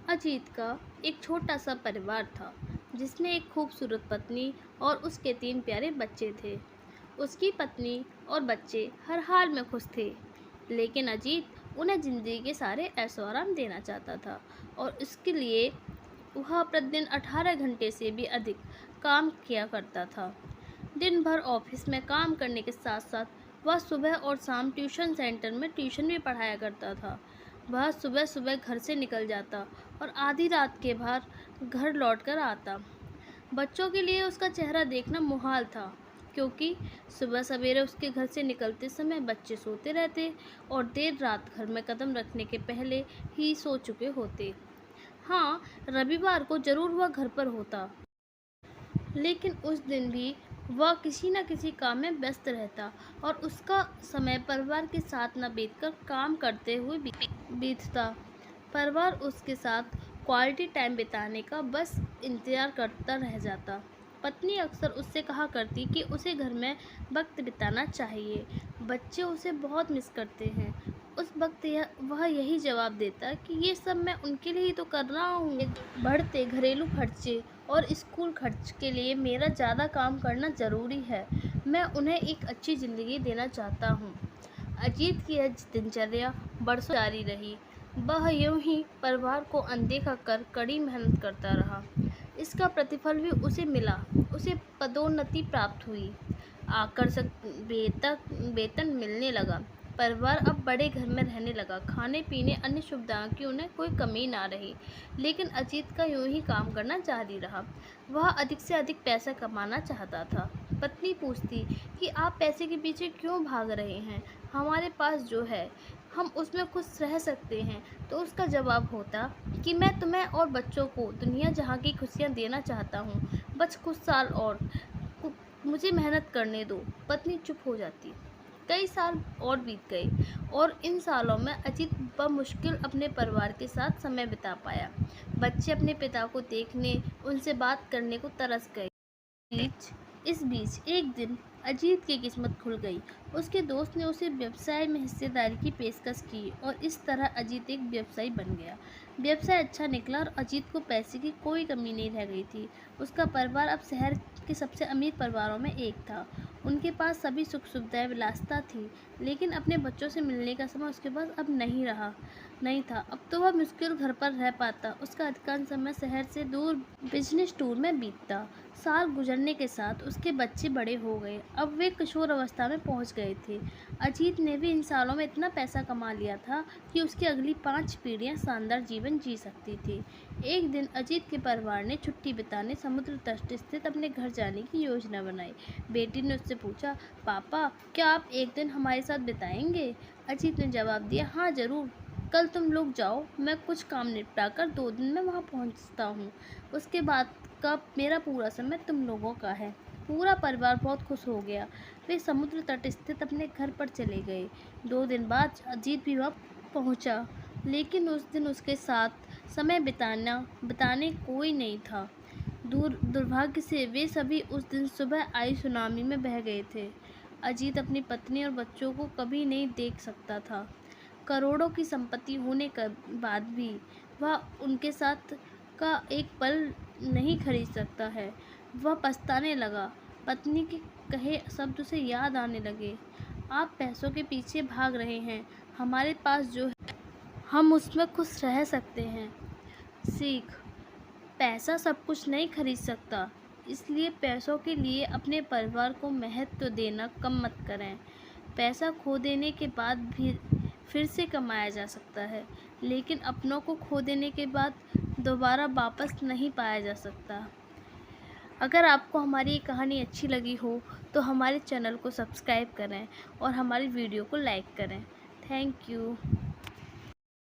अजीत का एक छोटा सा परिवार था जिसमें एक खूबसूरत पत्नी और उसके 3 प्यारे बच्चे थे। उसकी पत्नी और बच्चे हर हाल में खुश थे, लेकिन अजीत उन्हें ज़िंदगी के सारे ऐशो आराम देना चाहता था और इसके लिए वह प्रतिदिन 18 घंटे से भी अधिक काम किया करता था। दिन भर ऑफिस में काम करने के साथ साथ वह सुबह और शाम ट्यूशन सेंटर में ट्यूशन भी पढ़ाया करता था। वह सुबह सुबह घर से निकल जाता और आधी रात के बाद घर लौटकर आता। बच्चों के लिए उसका चेहरा देखना मुहाल था, क्योंकि सुबह सवेरे उसके घर से निकलते समय बच्चे सोते रहते और देर रात घर में कदम रखने के पहले ही सो चुके होते। हाँ, रविवार को जरूर वह घर पर होता, लेकिन उस दिन भी वह किसी न किसी काम में व्यस्त रहता और उसका समय परिवार के साथ न बीतकर काम करते हुए बीतता। परिवार उसके साथ क्वालिटी टाइम बिताने का बस इंतज़ार करता रह जाता। पत्नी अक्सर उससे कहा करती कि उसे घर में वक्त बिताना चाहिए, बच्चे उसे बहुत मिस करते हैं। उस वक्त वह यही जवाब देता कि ये सब मैं उनके लिए ही तो कर रहा हूँ। बढ़ते घरेलू खर्चे और स्कूल खर्च के लिए मेरा ज़्यादा काम करना ज़रूरी है। मैं उन्हें एक अच्छी ज़िंदगी देना चाहता हूँ। अजीत की यह दिनचर्या बरसों जारी रही। वह यूं ही परिवार को अनदेखा कर कड़ी मेहनत करता रहा। इसका प्रतिफल भी उसे मिला। उसे पदोन्नति प्राप्त हुई, आकर्षक वेतन मिलने लगा। परिवार अब बड़े घर में रहने लगा। खाने पीने अन्य सुविधाओं की उन्हें कोई कमी ना रही। लेकिन अजीत का यूं ही काम करना जारी रहा। वह अधिक से अधिक पैसा कमाना चाहता था। पत्नी पूछती कि आप पैसे के पीछे क्यों भाग रहे हैं? हमारे पास जो है हम उसमें खुश रह सकते हैं। तो उसका जवाब होता कि मैं तुम्हें और बच्चों को दुनिया जहाँ की खुशियाँ देना चाहता हूँ। बस कुछ साल और मुझे मेहनत करने दो। पत्नी चुप हो जाती। कई साल और बीत गए और इन सालों में अजीत बमुश्किल अपने परिवार के साथ समय बिता पाया। बच्चे अपने पिता को देखने, उनसे बात करने को तरस गए। इस बीच एक दिन अजीत की किस्मत खुल गई। उसके दोस्त ने उसे व्यवसाय में हिस्सेदारी की पेशकश की और इस तरह अजीत एक व्यवसायी बन गया। व्यवसाय अच्छा निकला और अजीत को पैसे की कोई कमी नहीं रह गई थी। उसका परिवार अब शहर के सबसे अमीर परिवारों में एक था। उनके पास सभी सुख सुविधाएं विलासिता थी, लेकिन अपने बच्चों से मिलने का समय उसके पास अब नहीं था। अब तो वह मुश्किल घर पर रह पाता। उसका अधिकांश समय शहर से दूर बिजनेस टूर में बीतता। साल गुजरने के साथ उसके बच्चे बड़े हो गए। अब वे किशोर अवस्था में पहुंच गए थे। अजीत ने भी इन सालों में इतना पैसा कमा लिया था कि उसकी अगली 5 पीढ़ियां शानदार जीवन जी सकती थी। एक दिन अजीत के परिवार ने छुट्टी बिताने समुद्र तट स्थित अपने घर जाने की योजना बनाई। बेटी ने उससे पूछा, पापा क्या आप एक दिन हमारे साथ बिताएंगे? अजीत ने जवाब दिया, हाँ ज़रूर, कल तुम लोग जाओ, मैं कुछ काम निपटाकर 2 दिन में वहाँ पहुँचता हूँ। उसके बाद का मेरा पूरा समय तुम लोगों का है। पूरा परिवार बहुत खुश हो गया। वे समुद्र तट स्थित अपने घर पर चले गए। 2 दिन बाद अजीत भी वहाँ पहुँचा, लेकिन उस दिन उसके साथ समय बिताने कोई नहीं था। दुर्भाग्य से वे सभी उस दिन सुबह आई सुनामी में बह गए थे। अजीत अपनी पत्नी और बच्चों को कभी नहीं देख सकता था। करोड़ों की संपत्ति होने के बाद भी वह उनके साथ का एक पल नहीं खरीद सकता है। वह पछताने लगा। पत्नी के कहे शब्द उसे याद आने लगे, आप पैसों के पीछे भाग रहे हैं, हमारे पास जो है हम उसमें खुश रह सकते हैं। सीख, पैसा सब कुछ नहीं खरीद सकता, इसलिए पैसों के लिए अपने परिवार को महत्व देना कम मत करें। पैसा खो देने के बाद भी फिर से कमाया जा सकता है, लेकिन अपनों को खो देने के बाद दोबारा वापस नहीं पाया जा सकता। अगर आपको हमारी ये कहानी अच्छी लगी हो तो हमारे चैनल को सब्सक्राइब करें और हमारी वीडियो को लाइक करें। Thank you.